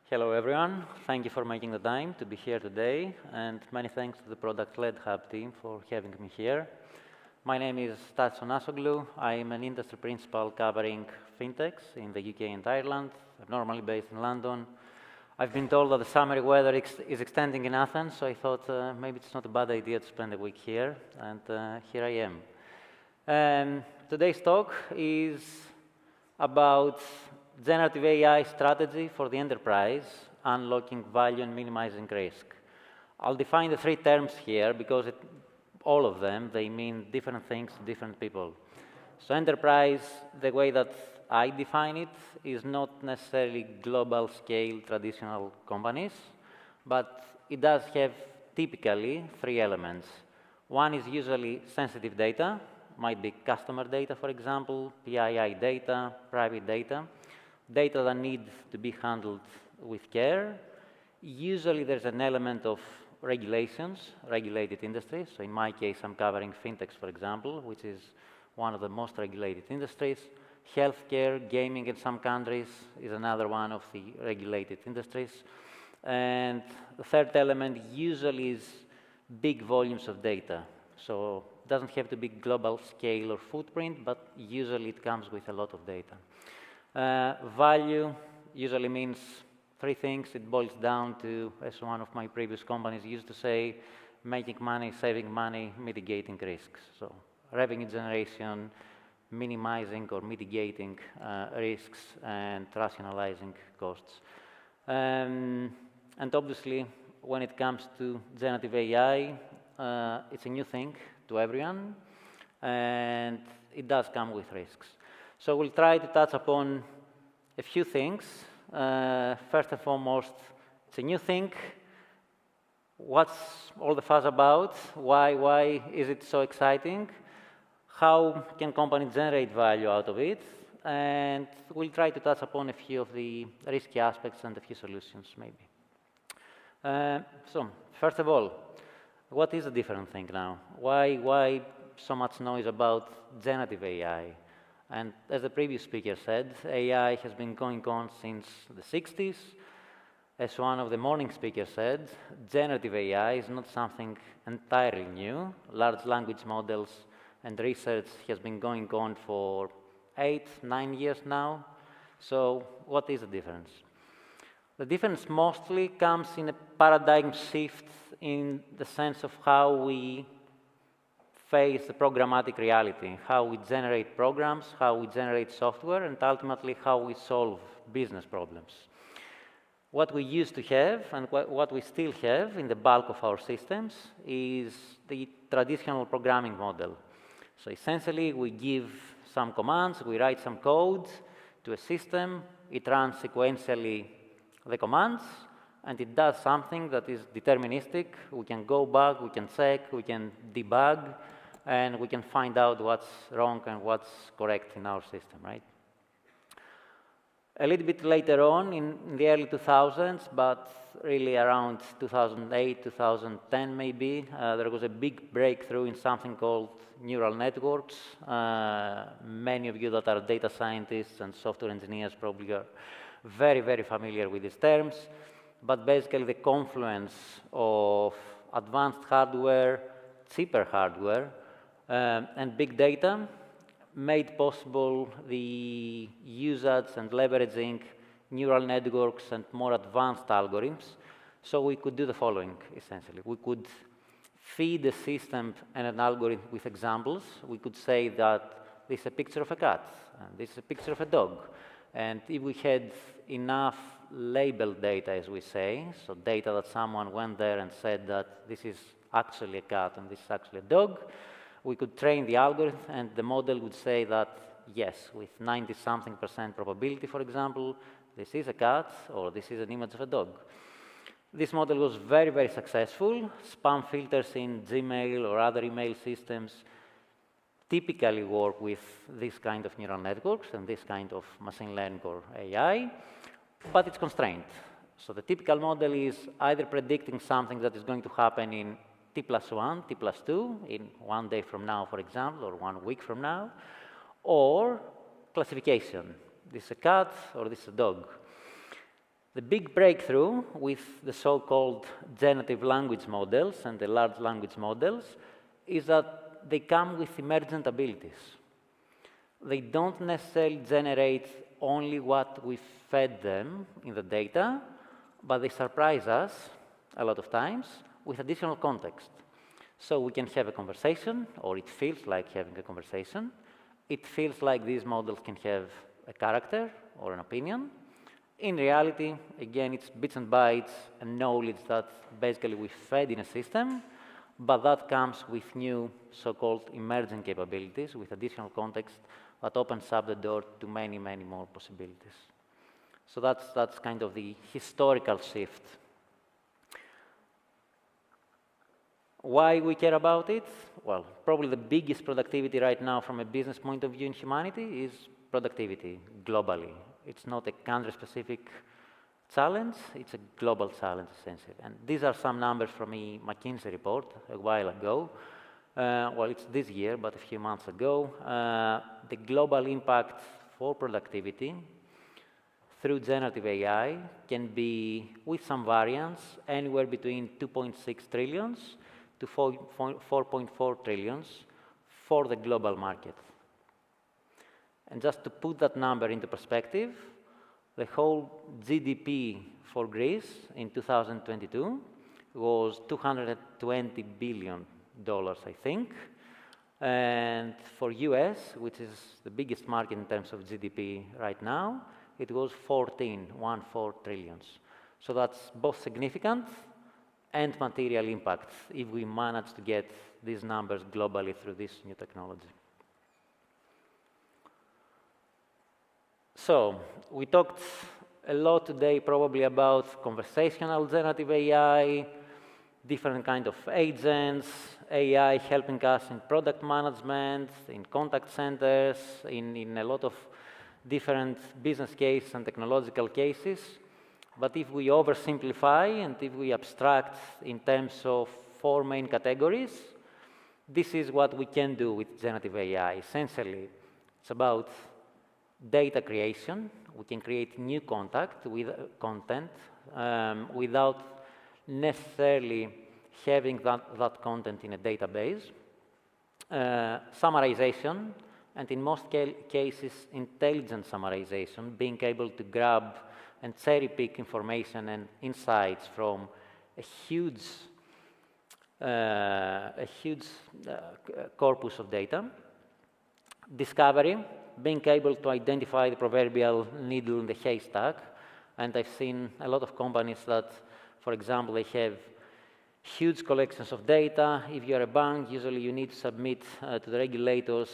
Hello, everyone. Thank you for making the time to be here today, and many thanks to the Product-Led Hub team for having me here. My name is Stathis Onasoglou. I am an industry principal covering fintechs in the UK and Ireland. I'm normally based in London. I've been told that the summer weather is extending in Athens, so I thought maybe it's not a bad idea to spend a week here, and here I am. Today's talk is about generative AI strategy for the enterprise, unlocking value and minimizing risk. I'll define the three terms here because all of them, they mean different things to different people. So enterprise, the way that I define it, is not necessarily global scale traditional companies, but it does have typically three elements. One is usually sensitive data, might be customer data, for example, PII data, private data that needs to be handled with care. Usually there's an element of regulations, regulated industries. So in my case, I'm covering fintechs, for example, which is one of the most regulated industries. Healthcare, gaming in some countries is another one of the regulated industries. And the third element usually is big volumes of data. So it doesn't have to be global scale or footprint, but usually it comes with a lot of data. Value usually means three things. It boils down to, as one of my previous companies used to say, making money, saving money, mitigating risks. So revenue generation, minimizing or mitigating risks, and rationalizing costs. And obviously, when it comes to generative AI, it's a new thing to everyone, and it does come with risks. So we'll try to touch upon a few things. First and foremost, it's a new thing. What's all the fuss about? Why is it so exciting? How can companies generate value out of it? And we'll try to touch upon a few of the risky aspects and a few solutions, maybe. So, first of all, what is a different thing now? Why so much noise about generative AI? And as the previous speaker said, AI has been going on since the 60s. As one of the morning speakers said, generative AI is not something entirely new. Large language models and research has been going on for 8, 9 years now. So what is the difference? The difference mostly comes in a paradigm shift in the sense of how we face the programmatic reality, how we generate programs, how we generate software, and ultimately how we solve business problems. What we used to have and what we still have in the bulk of our systems is the traditional programming model. So essentially, we give some commands, we write some code to a system, it runs sequentially the commands, and it does something that is deterministic. We can go back, we can check, we can debug, and we can find out what's wrong and what's correct in our system, right? A little bit later on, in the early 2000s, but really around 2008, 2010 maybe, there was a big breakthrough in something called neural networks. Many of you that are data scientists and software engineers probably are very, very familiar with these terms. But basically the confluence of advanced hardware, cheaper hardware, and big data made possible the usage and leveraging neural networks and more advanced algorithms. So we could do the following, essentially. We could feed the system and an algorithm with examples. We could say that this is a picture of a cat, and this is a picture of a dog. And if we had enough labeled data, as we say, so data that someone went there and said that this is actually a cat and this is actually a dog, we could train the algorithm, and the model would say that, yes, with 90-something% probability, for example, this is a cat or this is an image of a dog. This model was very, very successful. Spam filters in Gmail or other email systems typically work with this kind of neural networks and this kind of machine learning or AI, but it's constrained. So the typical model is either predicting something that is going to happen in T+1, T+2, in 1 day from now, for example, or 1 week from now, or classification. This is a cat or this is a dog. The big breakthrough with the so-called generative language models and the large language models is that they come with emergent abilities. They don't necessarily generate only what we fed them in the data, but they surprise us a lot of times with additional context. So we can have a conversation, or it feels like having a conversation. It feels like these models can have a character or an opinion. In reality, again, it's bits and bytes and knowledge that basically we fed in a system, but that comes with new so-called emerging capabilities with additional context that opens up the door to many, many more possibilities. So that's kind of the historical shift. Why we care about it? Well, probably the biggest productivity right now from a business point of view in humanity is productivity globally. It's not a country-specific challenge, it's a global challenge, essentially. And these are some numbers from a McKinsey report a while ago. Well, it's this year, but a few months ago. The global impact for productivity through generative AI can be, with some variance, anywhere between 2.6 trillions to 4.4 trillions for the global market. And just to put that number into perspective, the whole GDP for Greece in 2022 was $220 billion, I think. And for US, which is the biggest market in terms of GDP right now, it was 14 trillions. So that's both significant and material impact if we manage to get these numbers globally through this new technology. So we talked a lot today probably about conversational generative AI, different kind of agents, AI helping us in product management, in contact centers, in a lot of different business cases and technological cases. But if we oversimplify and if we abstract in terms of 4 main categories, this is what we can do with generative AI. Essentially, it's about data creation. We can create new content without necessarily having that content in a database. Summarization, and in most cases, intelligent summarization, being able to grab and cherry-pick information and insights from a huge corpus of data. Discovery, being able to identify the proverbial needle in the haystack. And I've seen a lot of companies that, for example, they have huge collections of data. If you're a bank, usually you need to submit to the regulators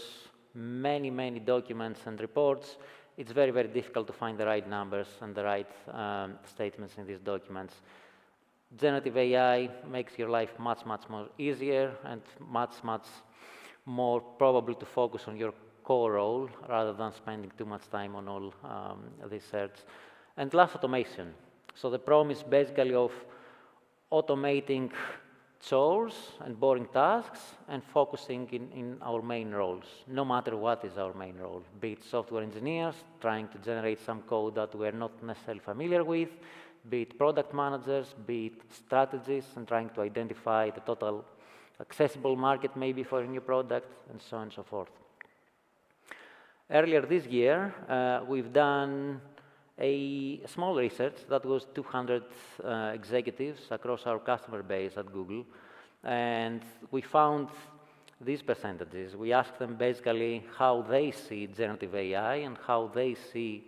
many, many documents and reports. It's very, very difficult to find the right numbers and the right statements in these documents. Generative AI makes your life much, much more easier and much, much more probable to focus on your core role rather than spending too much time on all research. And last, automation. So the promise basically of automating chores and boring tasks and focusing in our main roles, no matter what is our main role, be it software engineers trying to generate some code that we're not necessarily familiar with, be it product managers, be it strategists and trying to identify the total accessible market maybe for a new product, and so on and so forth. Earlier this year, we've done a small research that was 200 executives across our customer base at Google, and we found these percentages. We asked them basically how they see generative AI and how they see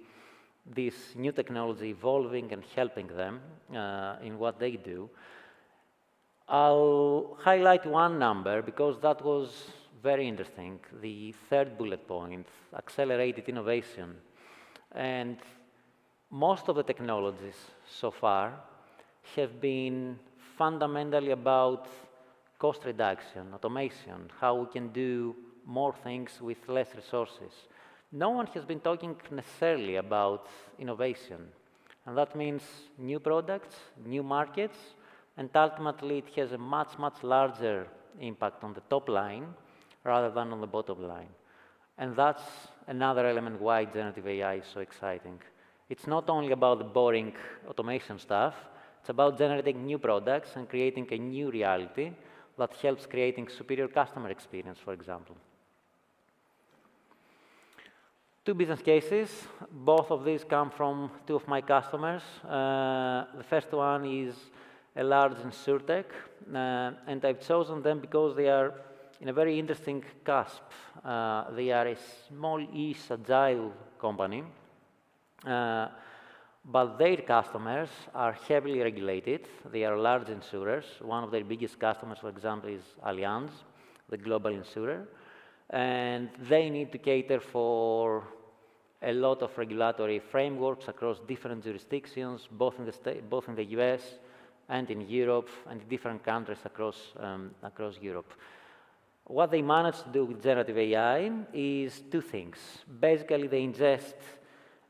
this new technology evolving and helping them in what they do. I'll highlight one number because that was very interesting. The third bullet point, accelerated innovation. And most of the technologies so far have been fundamentally about cost reduction, automation, how we can do more things with less resources. No one has been talking necessarily about innovation. And that means new products, new markets, and ultimately it has a much, much larger impact on the top line rather than on the bottom line. And that's another element why generative AI is so exciting. It's not only about the boring automation stuff, it's about generating new products and creating a new reality that helps creating superior customer experience, for example. Two business cases, both of these come from two of my customers. The first one is a large insurtech, and I've chosen them because they are in a very interesting cusp. They are a small-ish agile company, but their customers are heavily regulated. They are large insurers. One of their biggest customers, for example, is Allianz, the global insurer. And they need to cater for a lot of regulatory frameworks across different jurisdictions, both in the US and in Europe, and different countries across Europe. What they managed to do with generative AI is two things. Basically, they ingest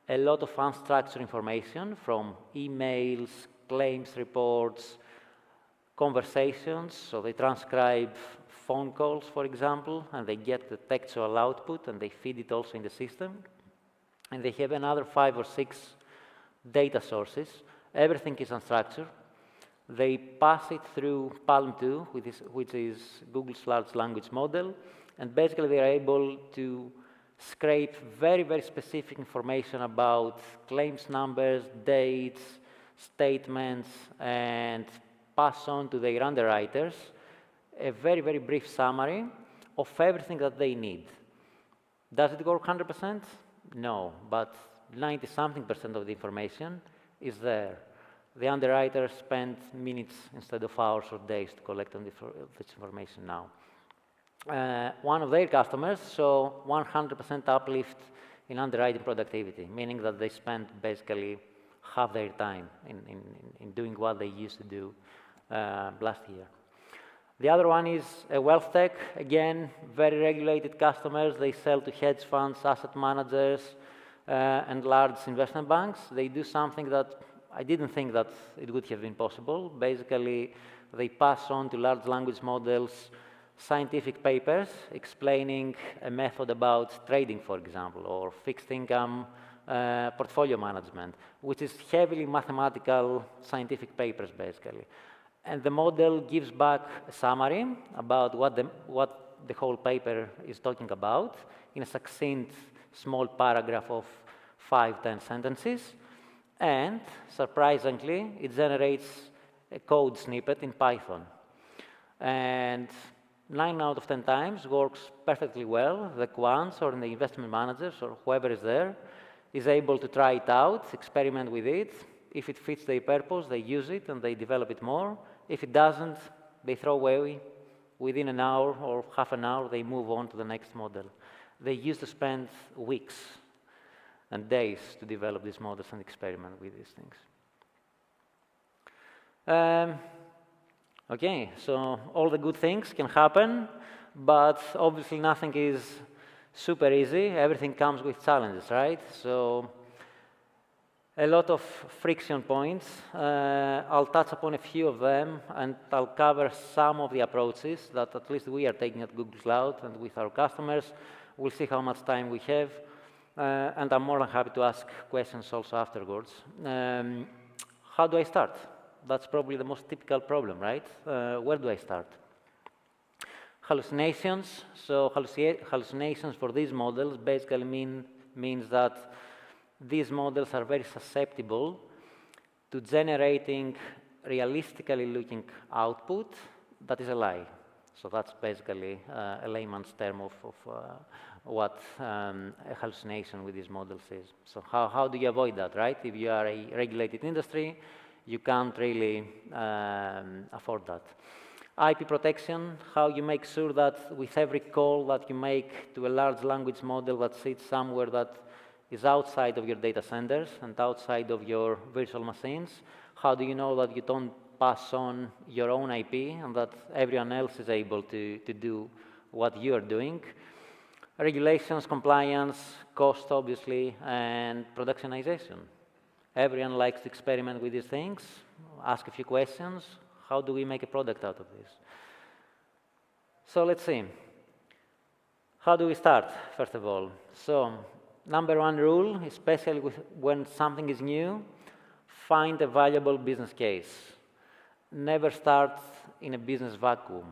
a lot of unstructured information from emails, claims reports, conversations. So they transcribe phone calls, for example, and they get the textual output, and they feed it also in the system. And they have another 5 or 6 data sources. Everything is unstructured. They pass it through Palm 2, which is Google's large language model, and basically they are able to scrape very, very specific information about claims numbers, dates, statements, and pass on to their underwriters a very, very brief summary of everything that they need. Does it work 100%? No, but 90-something% of the information is there. The underwriters spend minutes instead of hours or days to collect this information now. One of their customers saw 100% uplift in underwriting productivity, meaning that they spent basically half their time in doing what they used to do last year. The other one is a wealth tech. Again, very regulated customers. They sell to hedge funds, asset managers, and large investment banks. They do something that I didn't think that it would have been possible. Basically, they pass on to large language models scientific papers explaining a method about trading, for example, or fixed income portfolio management, which is heavily mathematical scientific papers, basically. And the model gives back a summary about what the whole paper is talking about in a succinct small paragraph of 5-10 sentences. And surprisingly, it generates a code snippet in Python. And 9 out of 10 times works perfectly well. The quants or the investment managers or whoever is there is able to try it out, experiment with it. If it fits their purpose, they use it and they develop it more. If it doesn't, they throw away. Within an hour or half an hour, they move on to the next model. They used to spend weeks and days to develop these models and experiment with these things. Okay, so all the good things can happen, but obviously nothing is super easy. Everything comes with challenges, right? So a lot of friction points. I'll touch upon a few of them, and I'll cover some of the approaches that at least we are taking at Google Cloud and with our customers. We'll see how much time we have, and I'm more than happy to ask questions also afterwards. How do I start? That's probably the most typical problem, right? Where do I start? Hallucinations. So hallucinations for these models basically means that these models are very susceptible to generating realistically looking output that is a lie. So that's basically a layman's term of what a hallucination with these models is. So how do you avoid that, right? If you are a regulated industry, you can't really afford that. IP protection, how you make sure that with every call that you make to a large language model that sits somewhere that is outside of your data centers and outside of your virtual machines, how do you know that you don't pass on your own IP and that everyone else is able to do what you are doing? Regulations, compliance, cost, obviously, and productionization. Everyone likes to experiment with these things, ask a few questions. How do we make a product out of this? So let's see. How do we start, first of all? So number one rule, especially when something is new, find a valuable business case. Never start in a business vacuum.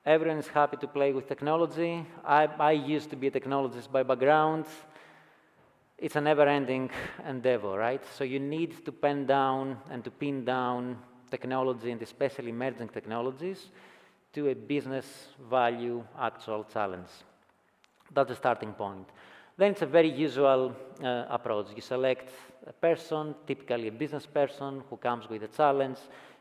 Everyone is happy to play with technology. I used to be a technologist by background. It's a never-ending endeavor, right? So you need to pen down and to pin down technology, and especially emerging technologies, to a business value actual challenge. That's the starting point. Then it's a very usual approach. You select a person, typically a business person, who comes with a challenge.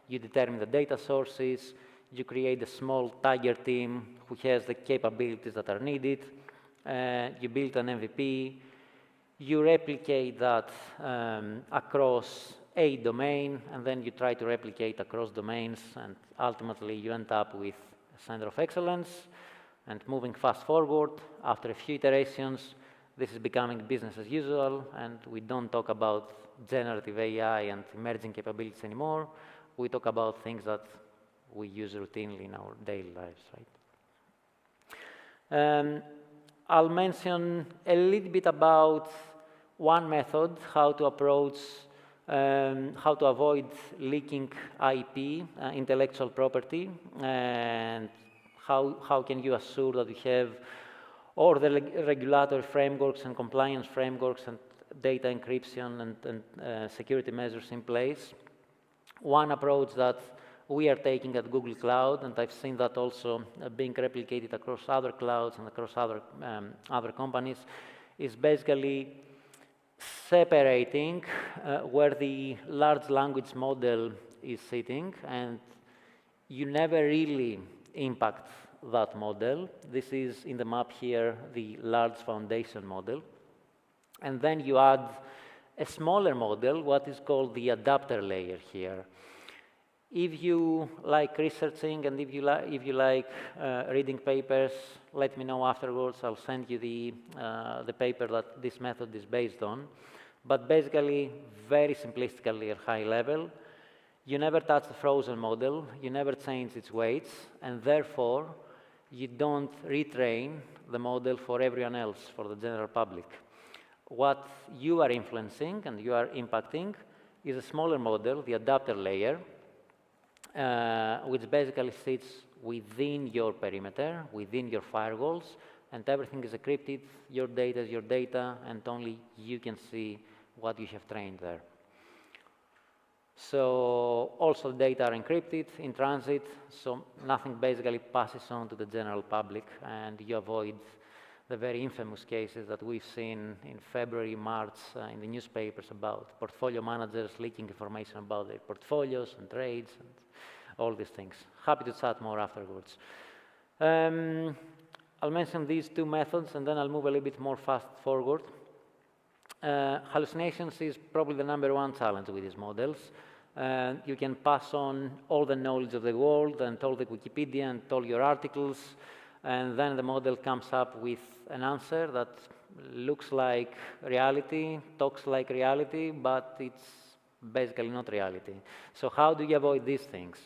You determine the data sources. You create a small tiger team who has the capabilities that are needed. You build an MVP. You replicate that across a domain, and then you try to replicate across domains, and ultimately you end up with a center of excellence. And moving fast forward, after a few iterations, this is becoming business as usual, and we don't talk about generative AI and emerging capabilities anymore. We talk about things that we use routinely in our daily lives, right? I'll mention a little bit about one method, how to approach, how to avoid leaking IP, intellectual property, and how can you assure that you have all the regulatory frameworks and compliance frameworks and data encryption and security measures in place. One approach that we are taking at Google Cloud, and I've seen that also being replicated across other clouds and across other companies, is basically separating where the large language model is sitting, and you never really impact that model. This is in the map here, the large foundation model. And then you add a smaller model, what is called the adapter layer here. If you like researching and if you like reading papers, let me know afterwards. I'll send you the paper that this method is based on. But basically, very simplistically at high level, you never touch the frozen model, you never change its weights, and therefore, you don't retrain the model for everyone else, for the general public. What you are influencing and you are impacting is a smaller model, the adapter layer, which basically sits within your perimeter, within your firewalls, and everything is encrypted. Your data is your data, and only you can see what you have trained there. So also data are encrypted in transit, so nothing basically passes on to the general public, and you avoid the very infamous cases that we've seen in February, March in the newspapers about portfolio managers leaking information about their portfolios and trades and all these things. Happy to chat more afterwards. I'll mention these two methods, and then I'll move a little bit more fast forward. Hallucinations is probably the number one challenge with these models. You can pass on all the knowledge of the world and all the Wikipedia and all your articles, and then the model comes up with an answer that looks like reality, talks like reality, but it's basically not reality. So how do you avoid these things?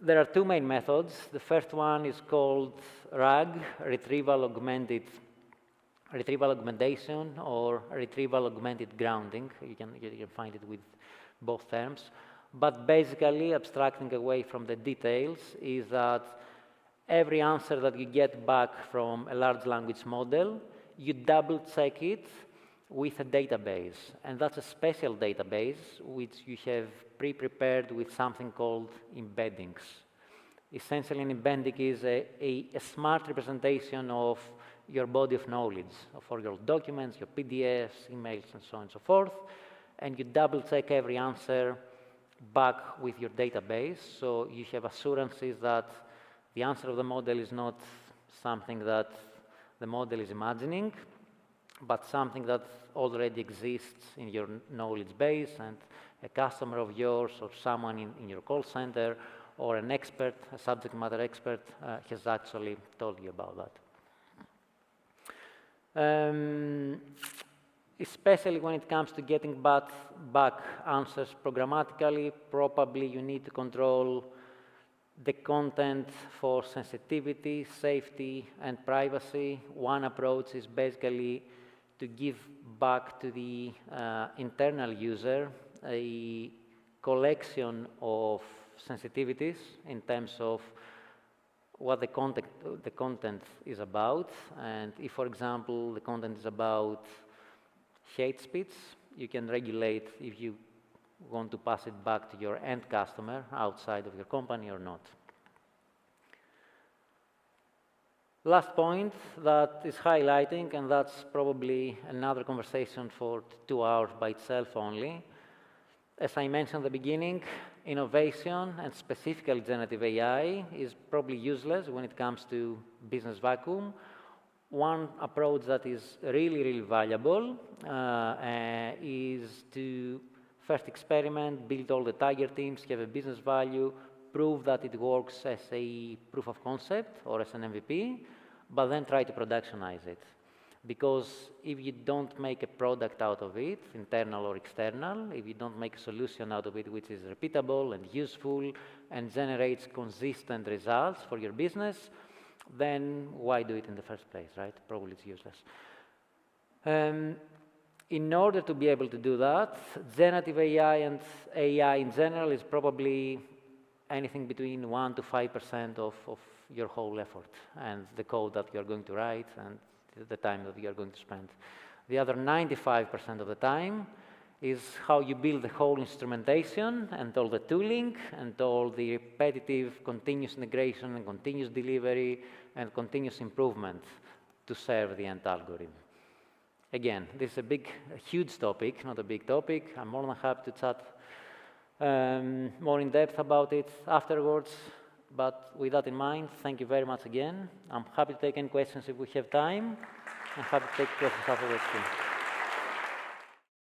There are two main methods. The first one is called RAG, Retrieval Augmentation, or Retrieval Augmented Grounding. You can find it with both terms. But basically, abstracting away from the details, is that every answer that you get back from a large language model, you double check it with a database. And that's a special database which you have pre-prepared with something called embeddings. Essentially, an embedding is a smart representation of your body of knowledge, for your documents, your PDFs, emails, and so on and so forth. And you double check every answer back with your database, so you have assurances that the answer of the model is not something that the model is imagining, but something that already exists in your knowledge base, and a customer of yours or someone in your call center or an expert, a subject matter expert, has actually told you about that. Especially when it comes to getting back answers programmatically, probably you need to control the content for sensitivity, safety, and privacy. One approach is basically to give back to the internal user a collection of sensitivities in terms of what the content is about. And if, for example, the content is about hate speech, you can regulate if you want to pass it back to your end customer outside of your company or not. Last point that is highlighting, and that's probably another conversation for 2 hours by itself only. As I mentioned at the beginning, innovation, and specifically generative AI, is probably useless when it comes to business vacuum. One approach that is really, really valuable is to first experiment, build all the target teams, have a business value, prove that it works as a proof of concept or as an MVP, but then try to productionize it. Because if you don't make a product out of it, internal or external, if you don't make a solution out of it which is repeatable and useful and generates consistent results for your business, then why do it in the first place, right? Probably it's useless. In order to be able to do that, generative AI and AI in general is probably anything between 1 to 5% of your whole effort and the code that you're going to write and the time that you're going to spend. The other 95% of the time is how you build the whole instrumentation and all the tooling and all the repetitive continuous integration and continuous delivery and continuous improvement to serve the end algorithm. Again, this is a huge topic, not a big topic. I'm more than happy to chat more in depth about it afterwards. But with that in mind, thank you very much again. I'm happy to take any questions if we have time. I'm happy to take questions afterwards too.